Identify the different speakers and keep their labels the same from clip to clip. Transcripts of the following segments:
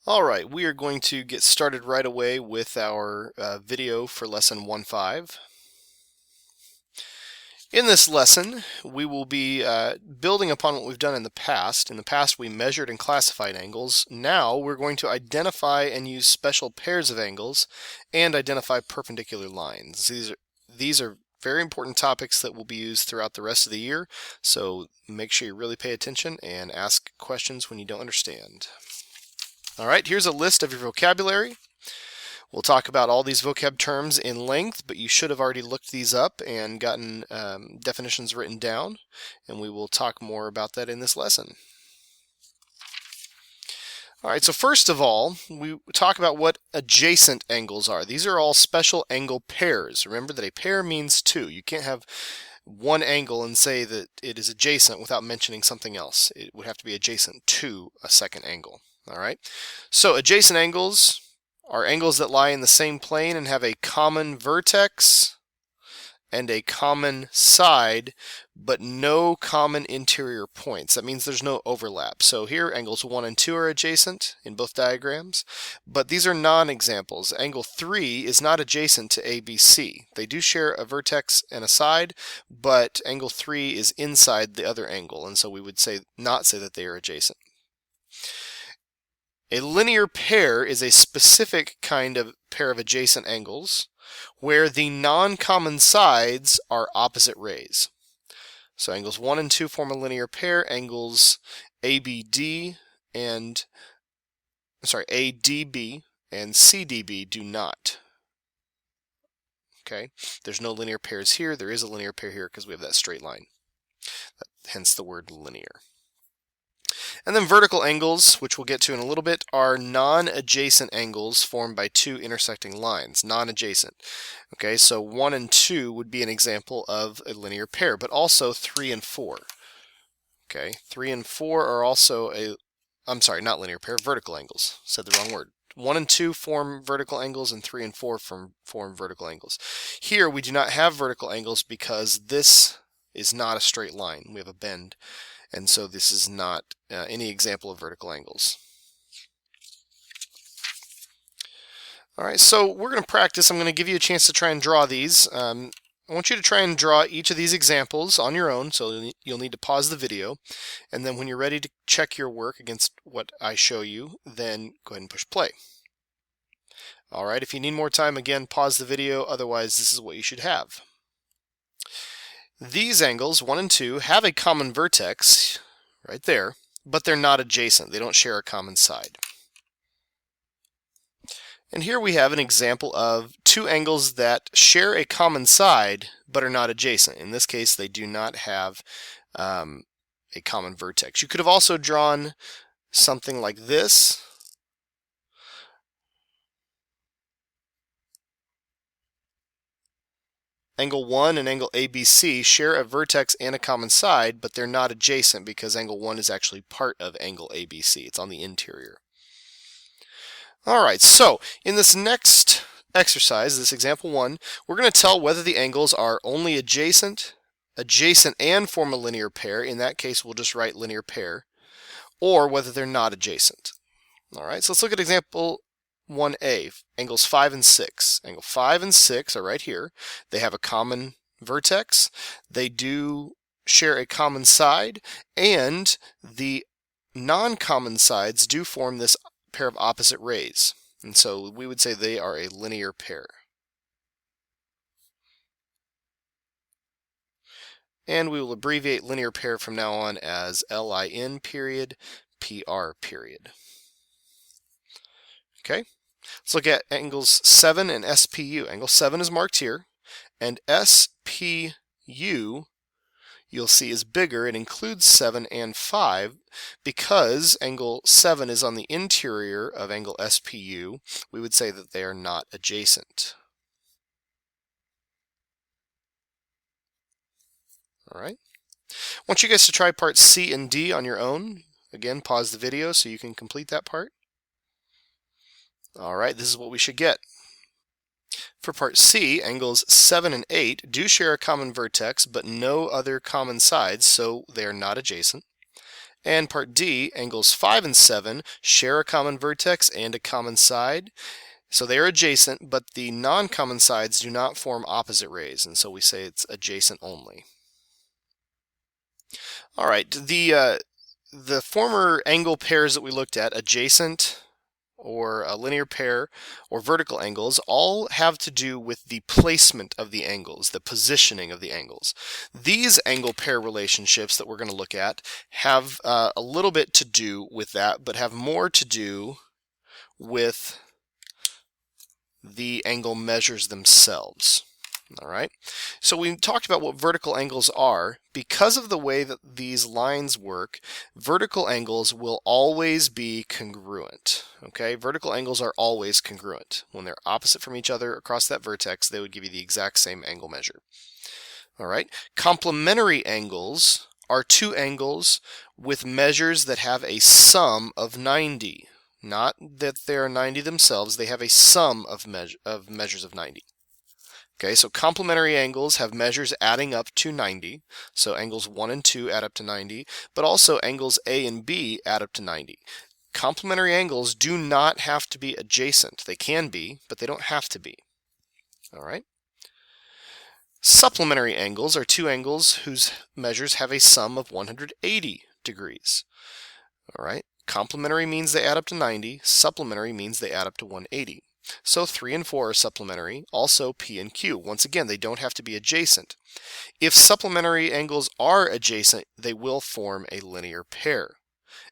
Speaker 1: All right, we are going to get started right away with our video for lesson 1.5. In this lesson, we will be building upon what we've done in the past. In the past, we measured and classified angles. Now, we're going to identify and use special pairs of angles and identify perpendicular lines. These are very important topics that will be used throughout the rest of the year, so make sure you really pay attention and ask questions when you don't understand. All right, here's a list of your vocabulary. We'll talk about all these vocab terms in length, but you should have already looked these up and gotten definitions written down, and we will talk more about that in this lesson. All right, so first of all, we talk about what adjacent angles are. These are all special angle pairs. Remember that a pair means two. You can't have one angle and say that it is adjacent without mentioning something else. It would have to be adjacent to a second angle. All right, so adjacent angles are angles that lie in the same plane and have a common vertex and a common side, but no common interior points. That means there's no overlap. So here, angles 1 and 2 are adjacent in both diagrams, but these are non-examples. Angle 3 is not adjacent to ABC. They do share a vertex and a side, but angle 3 is inside the other angle, and so we would not say that they are adjacent. A linear pair is a specific kind of pair of adjacent angles where the non-common sides are opposite rays. So angles 1 and 2 form a linear pair. Angles ADB and CDB do not. Okay, there's no linear pairs here. There is a linear pair here because we have that straight line. Hence the word linear. And then vertical angles, which we'll get to in a little bit, are non-adjacent angles formed by two intersecting lines, non-adjacent. Okay, so 1 and 2 would be an example of a linear pair, but also 3 and 4. Okay, 3 and 4 are also not linear pair, vertical angles. Said the wrong word. 1 and 2 form vertical angles, and 3 and 4 form vertical angles. Here we do not have vertical angles because this is not a straight line. We have a bend. And so this is not any example of vertical angles. All right, so we're going to practice. I'm going to give you a chance to try and draw these. I want you to try and draw each of these examples on your own, so you'll need to pause the video. And then when you're ready to check your work against what I show you, then go ahead and push play. All right, if you need more time, again, pause the video. Otherwise, this is what you should have. These angles, 1 and 2, have a common vertex, right there, but they're not adjacent. They don't share a common side. And here we have an example of two angles that share a common side, but are not adjacent. In this case, they do not have a common vertex. You could have also drawn something like this. Angle 1 and angle ABC share a vertex and a common side, but they're not adjacent because angle 1 is actually part of angle ABC. It's on the interior. All right, so in this next exercise, this example 1, we're going to tell whether the angles are only adjacent and form a linear pair. In that case, we'll just write linear pair, or whether they're not adjacent. All right, so let's look at example 1A, angles 5 and 6. Angle 5 and 6 are right here. They have a common vertex. They do share a common side, and the non-common sides do form this pair of opposite rays. And so we would say they are a linear pair. And we will abbreviate linear pair from now on as LIN period, PR period. Okay, let's look at angles 7 and SPU. Angle 7 is marked here, and SPU, you'll see, is bigger. It includes 7 and 5 because angle 7 is on the interior of angle SPU. We would say that they are not adjacent. All right. I want you guys to try parts C and D on your own. Again, pause the video so you can complete that part. All right, this is what we should get. For part C, angles 7 and 8 do share a common vertex, but no other common sides, so they are not adjacent. And part D, angles 5 and 7 share a common vertex and a common side. So they are adjacent, but the non-common sides do not form opposite rays, and so we say it's adjacent only. All right, the former angle pairs that we looked at, adjacent or a linear pair or vertical angles, all have to do with the placement of the angles, the positioning of the angles. These angle pair relationships that we're going to look at have a little bit to do with that, but have more to do with the angle measures themselves. All right, so we talked about what vertical angles are. Because of the way that these lines work, vertical angles will always be congruent. Okay, vertical angles are always congruent. When they're opposite from each other across that vertex, they would give you the exact same angle measure. All right, complementary angles are two angles with measures that have a sum of 90. Not that they're 90 themselves, they have a sum of measures of 90. Okay, so complementary angles have measures adding up to 90. So angles 1 and 2 add up to 90, but also angles A and B add up to 90. Complementary angles do not have to be adjacent. They can be, but they don't have to be. All right. Supplementary angles are two angles whose measures have a sum of 180 degrees. All right. Complementary means they add up to 90. Supplementary means they add up to 180. So 3 and 4 are supplementary, also P and Q. Once again, they don't have to be adjacent. If supplementary angles are adjacent, they will form a linear pair.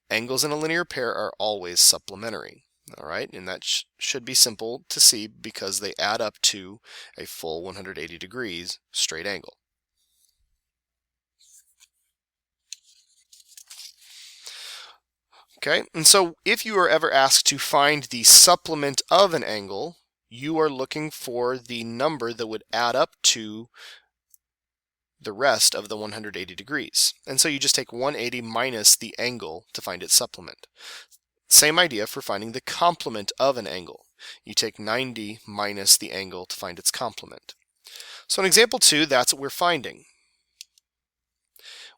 Speaker 1: Angles in a linear pair are always supplementary. All right, and that should be simple to see because they add up to a full 180 degrees straight angle. Okay, and so if you are ever asked to find the supplement of an angle, you are looking for the number that would add up to the rest of the 180 degrees. And so you just take 180 minus the angle to find its supplement. Same idea for finding the complement of an angle. You take 90 minus the angle to find its complement. So in example 2, that's what we're finding.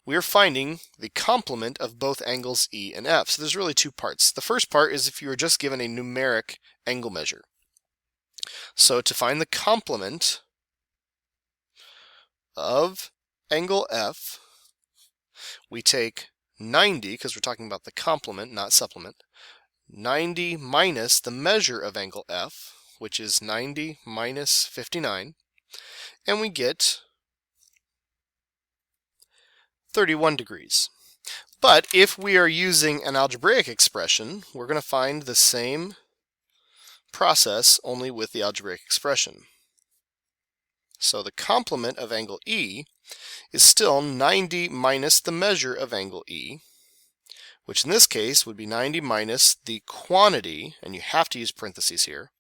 Speaker 1: We're finding the complement of both angles E and F. So there's really two parts. The first part is if you were just given a numeric angle measure. So to find the complement of angle F, we take 90, because we're talking about the complement, not supplement, 90 minus the measure of angle F, which is 90 minus 59, and we get 31 degrees. But if we are using an algebraic expression, we're going to find the same process only with the algebraic expression. So the complement of angle E is still 90 minus the measure of angle E, which in this case would be 90 minus the quantity, and you have to use parentheses here,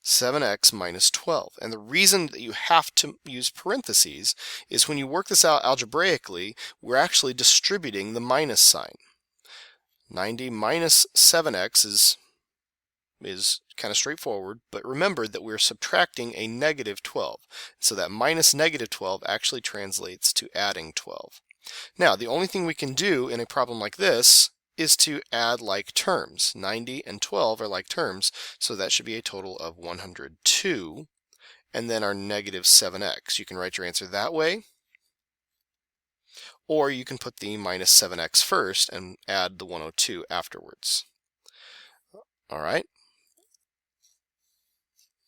Speaker 1: 7x minus 12. And the reason that you have to use parentheses is when you work this out algebraically, we're actually distributing the minus sign. 90 minus 7x is kind of straightforward, but remember that we're subtracting a negative 12. So that minus negative 12 actually translates to adding 12. Now, the only thing we can do in a problem like this is to add like terms. 90 and 12 are like terms, so that should be a total of 102, and then our negative 7x. You can write your answer that way, or you can put the minus 7x first and add the 102 afterwards. All right.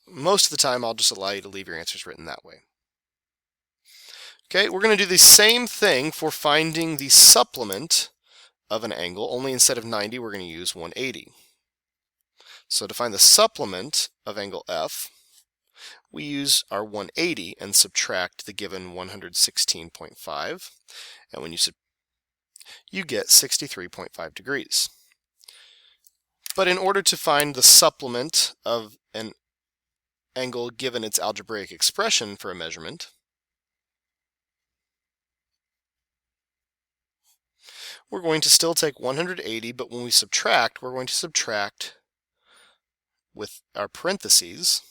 Speaker 1: Most of the time, I'll just allow you to leave your answers written that way. Okay, we're going to do the same thing for finding the supplement of an angle, only instead of 90, we're going to use 180. So to find the supplement of angle F, we use our 180 and subtract the given 116.5, and when you get 63.5 degrees. But in order to find the supplement of an angle given its algebraic expression for a measurement, we're going to still take 180, but when we subtract, we're going to subtract with our parentheses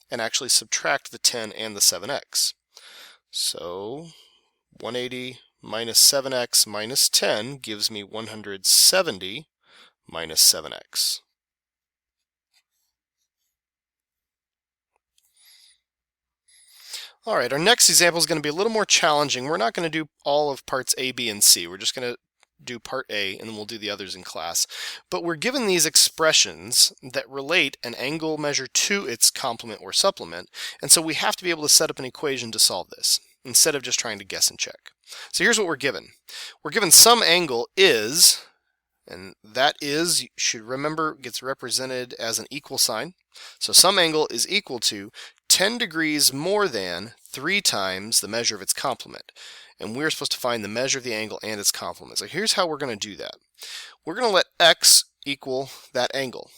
Speaker 1: and actually subtract the 10 and the 7x. So 180 minus 7x minus 10 gives me 170 minus 7x. All right, our next example is going to be a little more challenging. We're not going to do all of parts A, B, and C. We're just going to do part A, and then we'll do the others in class. But we're given these expressions that relate an angle measure to its complement or supplement, and so we have to be able to set up an equation to solve this, instead of just trying to guess and check. So here's what we're given. We're given some angle is, and that is, you should remember, gets represented as an equal sign. So some angle is equal to 10 degrees more than 3 times the measure of its complement. And we're supposed to find the measure of the angle and its complement. So here's how we're going to do that. We're going to let x equal that angle.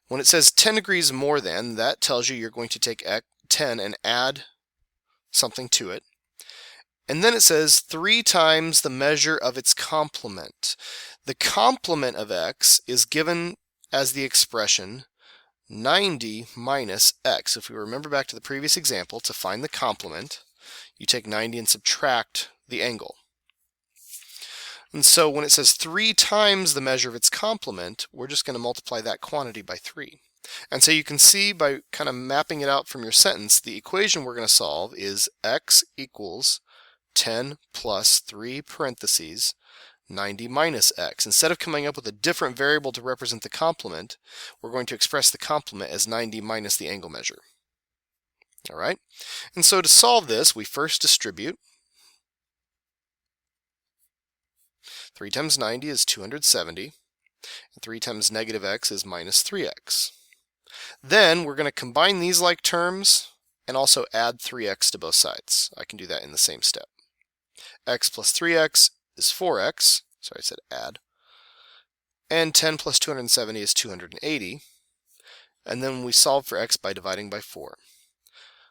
Speaker 1: When it says 10 degrees more than, that tells you you're going to take 10 and add something to it. And then it says 3 times the measure of its complement. The complement of x is given as the expression 90 minus x. If we remember back to the previous example, to find the complement, you take 90 and subtract the angle. And so when it says 3 times the measure of its complement, we're just going to multiply that quantity by 3. And so you can see by kind of mapping it out from your sentence, the equation we're going to solve is x equals 10 plus 3 parentheses 90 minus x. Instead of coming up with a different variable to represent the complement, we're going to express the complement as 90 minus the angle measure. All right? And so to solve this, we first distribute. 3 times 90 is 270. And 3 times negative x is minus 3x. Then we're going to combine these like terms and also add 3x to both sides. I can do that in the same step. X plus 3x is 4x. Sorry, I said add. And 10 plus 270 is 280. And then we solve for x by dividing by 4.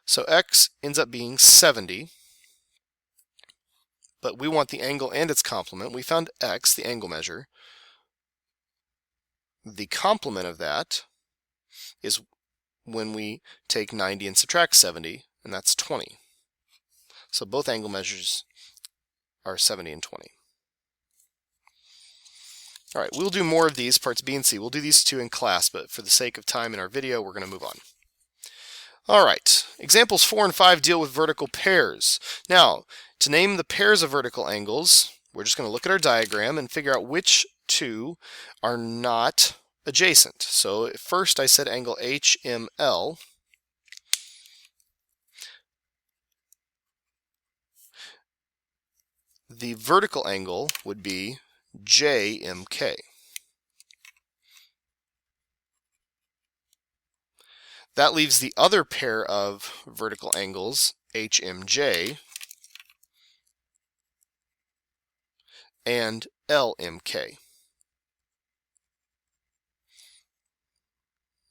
Speaker 1: So x ends up being 70. But we want the angle and its complement. We found x, the angle measure. The complement of that is when we take 90 and subtract 70, and that's 20. So both angle measures are 70 and 20. All right, we'll do more of these, parts B and C. We'll do these two in class, but for the sake of time in our video, we're going to move on. All right, examples 4 and 5 deal with vertical pairs. Now, to name the pairs of vertical angles, we're just going to look at our diagram and figure out which two are not adjacent. So first I said angle HML. The vertical angle would be JMK. That leaves the other pair of vertical angles, HMJ and LMK.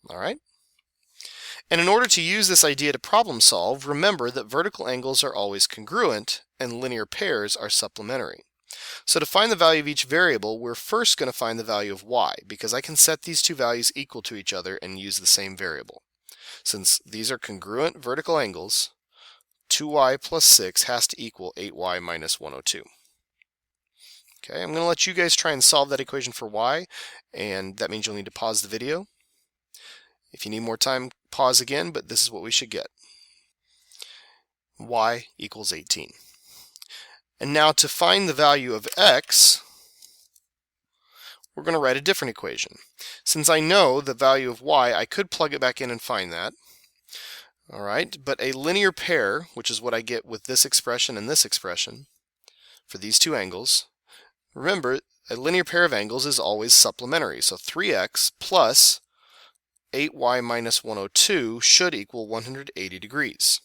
Speaker 1: All right? And in order to use this idea to problem solve, remember that vertical angles are always congruent and linear pairs are supplementary. So to find the value of each variable, we're first going to find the value of y, because I can set these two values equal to each other and use the same variable. Since these are congruent vertical angles, 2y plus 6 has to equal 8y minus 102. Okay, I'm going to let you guys try and solve that equation for y, and that means you'll need to pause the video. If you need more time, pause again, but this is what we should get. Y equals 18. And now to find the value of x, we're going to write a different equation. Since I know the value of y, I could plug it back in and find that. All right, but a linear pair, which is what I get with this expression and this expression, for these two angles, remember, a linear pair of angles is always supplementary. So 3x plus 8y minus 102 should equal 180 degrees.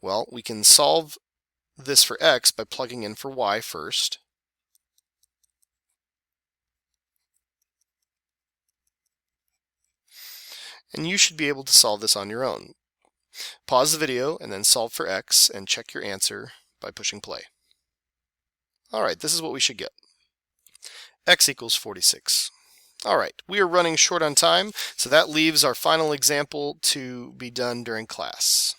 Speaker 1: Well, we can solve this for x by plugging in for y first. And you should be able to solve this on your own. Pause the video and then solve for x and check your answer by pushing play. All right, this is what we should get. X equals 46. All right, we are running short on time, so that leaves our final example to be done during class.